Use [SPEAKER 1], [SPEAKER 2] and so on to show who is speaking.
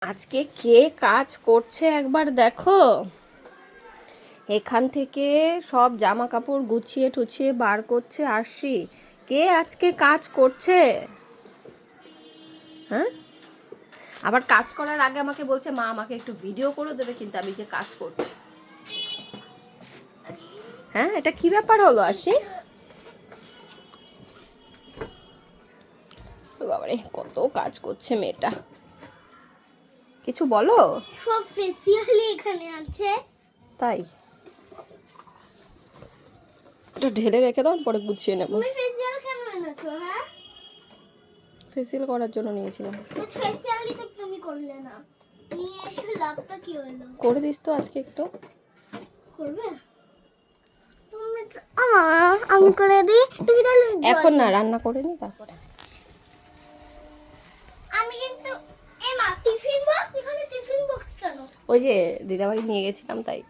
[SPEAKER 1] আজকে কে কাজ করছে একবার দেখো। এখান থেকে সব জামা কাপড় গুছিয়ে টুছিয়ে বার করছে আরশি। কে আজকে কাজ করছে? হ্যাঁ, আবার কাজ করার আগে আমাকে বলছে মা আমাকে একটু ভিডিও করে দেবে, কিন্তু আমি যে কাজ করছি। হ্যাঁ, এটা কি ব্যাপার হলো আরশি? বাবারে, কত কাজ করছে মেয়েটা। কিছু বলো।
[SPEAKER 2] সব ফেসিয়ালি এখানে আছে।
[SPEAKER 1] তাই এটা ঢেলে রেখে দাও, পরে গুছিয়ে নেবো।
[SPEAKER 2] তুমি ফেসিয়াল কেন এনেছো? হ্যাঁ,
[SPEAKER 1] ফেসিয়াল করার জন্য নিয়েছিলাম।
[SPEAKER 2] তো ফেসিয়ালই তো তুমি করলে না, নিয়ে এসে লাভটা কি হলো?
[SPEAKER 1] করে দিস তো আজকে একটু।
[SPEAKER 2] করবে তুমি? আমি করে দিই, তুমি তাহলে
[SPEAKER 1] এখন না, রান্না করে নি তারপরে।
[SPEAKER 2] আমি কিন্তু টিফিন বক্স, এখানে টিফিন বক্স কেন?
[SPEAKER 1] ওই যে দিদাবাড়ি নিয়ে গেছিলাম তাই।